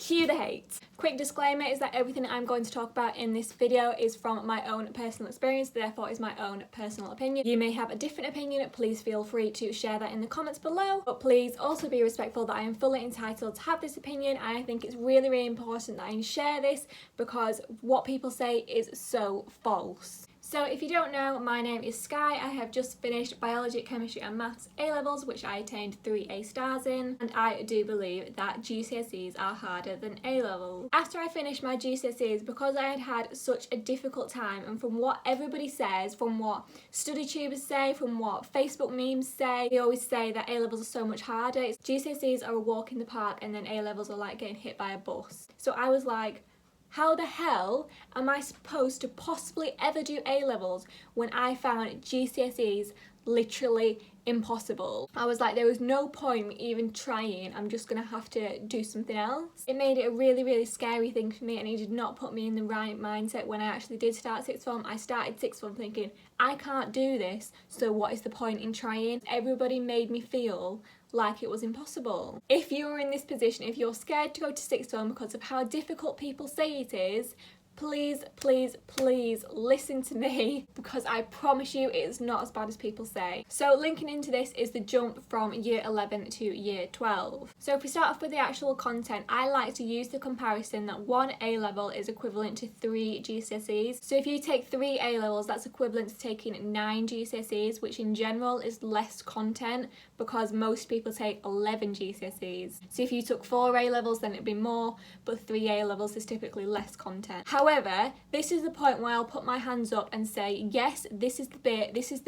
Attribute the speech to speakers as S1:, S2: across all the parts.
S1: Cue the hate. Quick disclaimer is that everything I'm going to talk about in this video is from my own personal experience, therefore is my own personal opinion. You may have a different opinion, please feel free to share that in the comments below, but please also be respectful that I am fully entitled to have this opinion, and I think it's really, really important that I share this because what people say is so false. So if you don't know, my name is Sky. I have just finished biology, chemistry and maths A-levels, which I attained 3 A stars in, and I do believe that GCSEs are harder than A-levels. After I finished my GCSEs, because I had had such a difficult time, and from what everybody says, from what study tubers say, from what Facebook memes say, they always say that A-levels are so much harder. GCSEs are a walk in the park and then A-levels are like getting hit by a bus. So I was like, how the hell am I supposed to possibly ever do A-levels when I found GCSEs literally impossible? I was like, there was no point even trying, I'm just gonna have to do something else. It made it a really, really scary thing for me, and it did not put me in the right mindset when I actually did start sixth form. I started sixth form thinking, I can't do this, so what is the point in trying? Everybody made me feel like it was impossible. If you are in this position, if you're scared to go to sixth form because of how difficult people say it is, please, please, please listen to me, because I promise you it is not as bad as people say. So linking into this is the jump from year 11 to year 12. So if we start off with the actual content, I like to use the comparison that 1 A-level is equivalent to 3 GCSEs. So if you take 3 A-levels, that's equivalent to taking 9 GCSEs, which in general is less content because most people take 11 GCSEs. So if you took 4 A-levels, then it'd be more, but 3 A-levels is typically less content. However, this is the point where I'll put my hands up and say, yes, this is the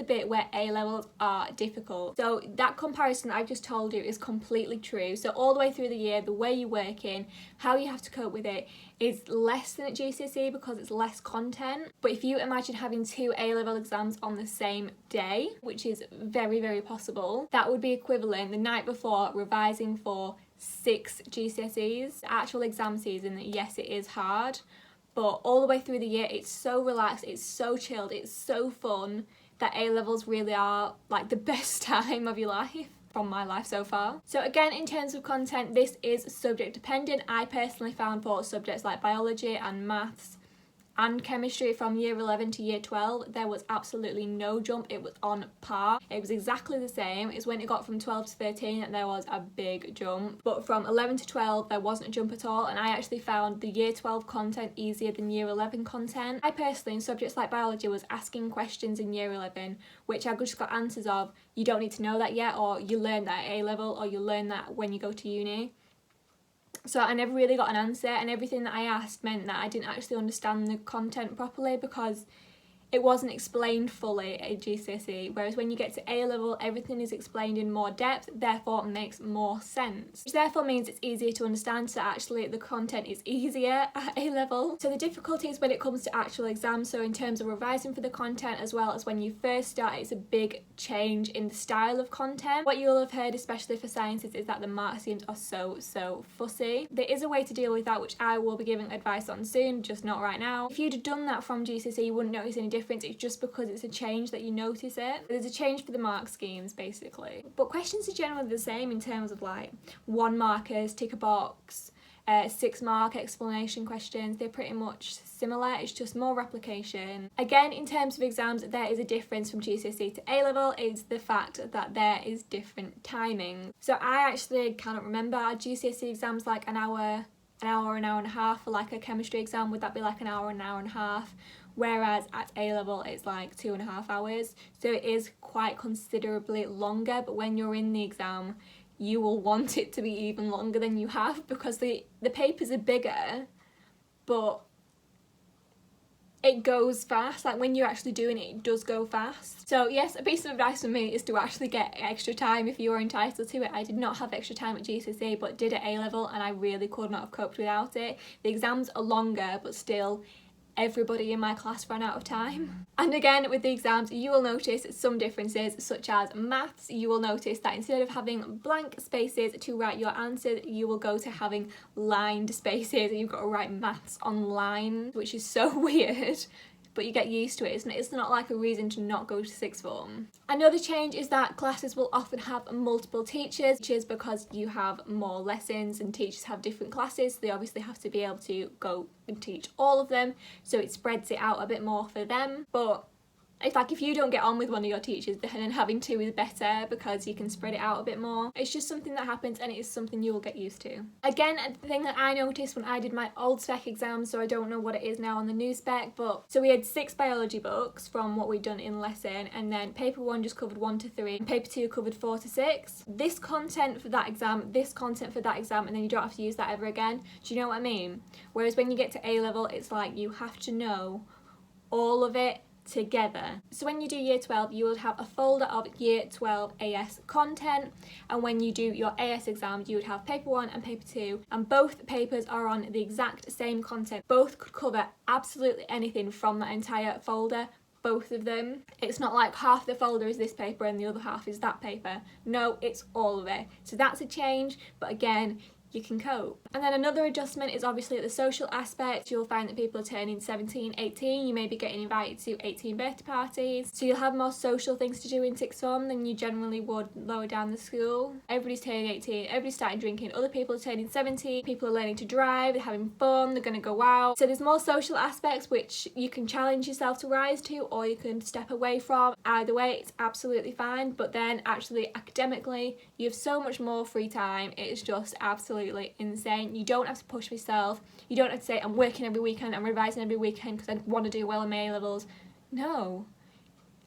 S1: bit where A-levels are difficult. So that comparison that I've just told you is completely true. So all the way through the year, the way you work in, how you have to cope with it is less than at GCSE because it's less content. But if you imagine having 2 A-level exams on the same day, which is very, very possible, that would be equivalent the night before revising for 6 GCSEs. The actual exam season, yes, it is hard, but all the way through the year it's so relaxed, it's so chilled, it's so fun that A-levels really are like the best time of your life. From my life so far. So again, in terms of content, this is subject dependent. I personally found for subjects like biology and maths and chemistry from year 11 to year 12, there was absolutely no jump. It was on par. It was exactly the same. It's when it got from 12 to 13 that there was a big jump. But from 11 to 12, there wasn't a jump at all. And I actually found the year 12 content easier than year 11 content. I personally, in subjects like biology, was asking questions in year 11, which I just got answers of, you don't need to know that yet, or you learn that at A-level, or you learn that when you go to uni. So I never really got an answer, and everything that I asked meant that I didn't actually understand the content properly because it wasn't explained fully at GCSE, whereas when you get to A-level, everything is explained in more depth, therefore it makes more sense. Which therefore means it's easier to understand, so actually the content is easier at A-level. So the difficulties when it comes to actual exams, so in terms of revising for the content as well as when you first start, it's a big change in the style of content. What you'll have heard, especially for sciences, is that the mark schemes are so fussy. There is a way to deal with that, which I will be giving advice on soon, just not right now. If you'd have done that from GCSE, you wouldn't notice any difference. It's just because it's a change that you notice it. There's a change for the mark schemes basically, but questions are generally the same in terms of like 1 markers, tick a box, 6 mark explanation questions. They're pretty much similar, it's just more replication. Again, in terms of exams, there is a difference from GCSE to A-level. It's the fact that there is different timing. So I actually cannot remember, our GCSE exams like an hour and a half for like a chemistry exam. Would that be like an hour and a half? Whereas at A-level it's like 2.5 hours, so it is quite considerably longer, but when you're in the exam you will want it to be even longer than you have because the papers are bigger, but it goes fast. Like when you're actually doing it, it does go fast. So yes, a piece of advice from me is to actually get extra time if you are entitled to it. I did not have extra time at GCSE, but did at A-level, and I really could not have coped without it. The exams are longer, but still everybody in my class ran out of time. And again, with the exams, you will notice some differences, such as maths. You will notice that instead of having blank spaces to write your answers, you will go to having lined spaces, and you've got to write maths on line, which is so weird. but you get used to it. It's not like a reason to not go to sixth form. Another change is that classes will often have multiple teachers because you have more lessons and teachers have different classes. So they obviously have to be able to go and teach all of them, so it spreads it out a bit more for them. But if you don't get on with one of your teachers, then having two is better because you can spread it out a bit more. It's just something that happens and it is something you will get used to. Again, the thing that I noticed when I did my old spec exam, so I don't know what it is now on the new spec, but so we had 6 biology books from what we'd done in lesson, and then paper 1 just covered 1 to 3 and paper 2 covered 4 to 6. This content for that exam, this content for that exam, and then you don't have to use that ever again. Do you know what I mean? Whereas when you get to A level, it's like you have to know all of it together. So when you do year 12, you will have a folder of year 12 AS content, and when you do your AS exams, you would have paper 1 and paper 2, and both papers are on the exact same content. Both could cover absolutely anything from that entire folder, both of them. It's not like half the folder is this paper and the other half is that paper. No, it's all of it. So that's a change, but again, you can cope. And then another adjustment is obviously the social aspect. You'll find that people are turning 17, 18, you may be getting invited to 18 birthday parties, so you'll have more social things to do in sixth form than you generally would lower down the school. Everybody's turning 18, everybody's starting drinking, other people are turning 17, people are learning to drive, they're having fun, they're going to go out. So there's more social aspects which you can challenge yourself to rise to, or you can step away from. Either way, it's absolutely fine, but then actually academically you have so much more free time. It's just absolutely insane. You don't have to push yourself. You don't have to say, I'm working every weekend, I'm revising every weekend because I want to do well in my A levels. No.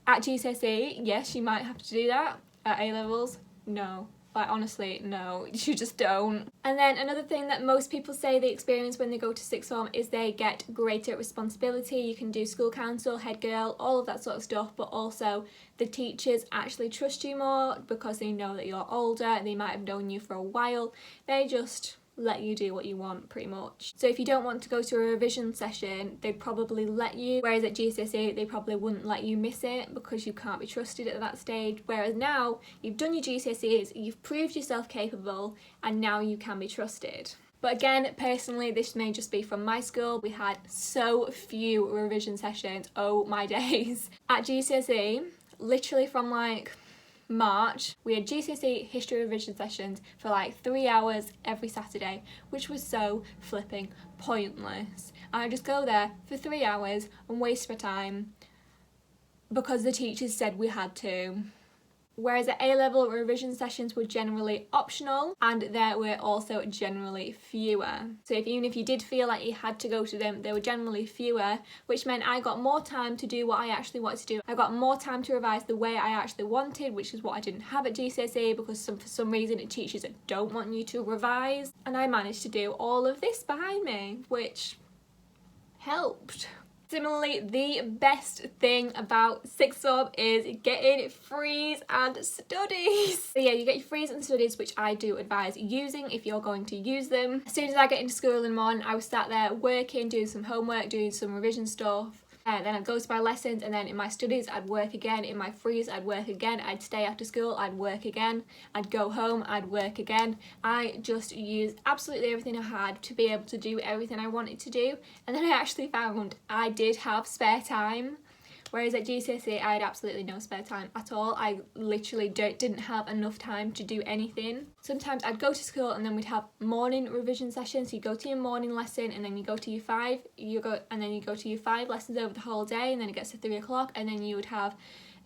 S1: At GCSE, yes, you might have to do that. At A levels, no. Like, honestly, no, you just don't. And then another thing that most people say they experience when they go to sixth form is they get greater responsibility. You can do school council, head girl, all of that sort of stuff, but also the teachers actually trust you more because they know that you're older and they might have known you for a while. They just let you do what you want, pretty much. So if you don't want to go to a revision session, they'd probably let you, whereas at GCSE they probably wouldn't let you miss it because you can't be trusted at that stage. Whereas now you've done your GCSEs, you've proved yourself capable, and now you can be trusted. But again, personally, this may just be from my school. We had so few revision sessions, oh my days. At GCSE, literally from like March, we had GCSE history revision sessions for like 3 hours every Saturday, which was so flipping pointless. I just go there for 3 hours and waste my time because the teachers said we had to. Whereas at A-level, revision sessions were generally optional and there were also generally fewer. So even if you did feel like you had to go to them, they were generally fewer, which meant I got more time to do what I actually wanted to do. I got more time to revise the way I actually wanted, which is what I didn't have at GCSE because for some reason it teachers that don't want you to revise. And I managed to do all of this behind me, which helped. Similarly, the best thing about sixth form is getting frees and studies. So yeah, you get your frees and studies, which I do advise using if you're going to use them. As soon as I get into school in the morning, I was sat there working, doing some homework, doing some revision stuff. Then I'd go to my lessons, and then in my studies I'd work again, in my frees I'd work again, I'd stay after school, I'd work again, I'd go home, I'd work again. I just used absolutely everything I had to be able to do everything I wanted to do, and then I actually found I did have spare time. Whereas at GCSE I had absolutely no spare time at all. I literally didn't have enough time to do anything. Sometimes I'd go to school and then we'd have morning revision sessions. So you go to your morning lesson and then you go to year 5, you go to year 5 lessons over the whole day, and then it gets to 3 o'clock, and then you would have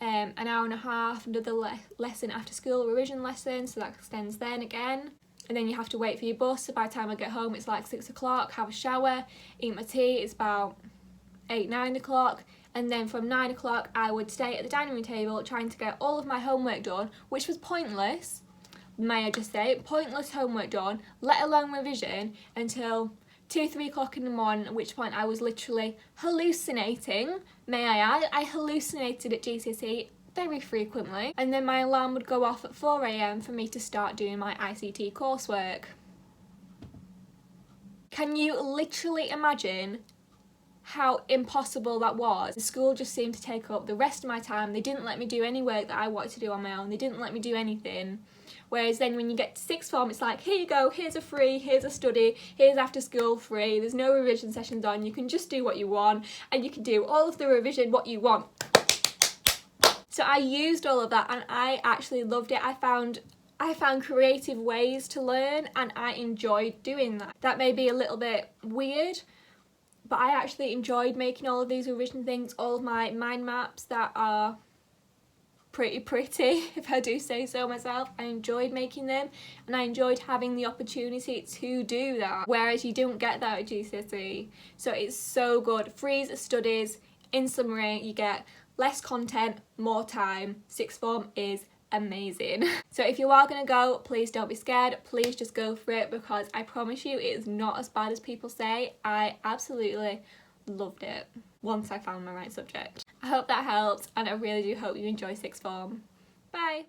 S1: an hour and a half, another lesson after school, revision lesson, so that extends then again. And then you have to wait for your bus, so by the time I get home it's like 6 o'clock, have a shower, eat my tea, it's about 8, 9 o'clock. And then from 9 o'clock I would stay at the dining room table trying to get all of my homework done, which was pointless, may I just say, pointless homework done, let alone revision, until 2, 3 o'clock in the morning, at which point I was literally hallucinating, may I add. I hallucinated at GCSE very frequently, and then my alarm would go off at 4 AM for me to start doing my ICT coursework. Can you literally imagine how impossible that was? The school just seemed to take up the rest of my time. They didn't let me do any work that I wanted to do on my own. They didn't let me do anything. Whereas then when you get to sixth form, it's like, here you go, here's a free, here's a study, here's after school free, there's no revision sessions on, you can just do what you want, and you can do all of the revision what you want. So I used all of that and I actually loved it. I found creative ways to learn and I enjoyed doing that. That may be a little bit weird, but I actually enjoyed making all of these revision things, all of my mind maps that are pretty, if I do say so myself. I enjoyed making them and I enjoyed having the opportunity to do that, whereas you don't get that at GCSE. So it's so good. Freeze studies, in summary, you get less content, more time. Sixth form is amazing. So if you are going to go, please don't be scared. Please just go for it, because I promise you it is not as bad as people say. I absolutely loved it once I found my right subject. I hope that helped and I really do hope you enjoy sixth form. Bye!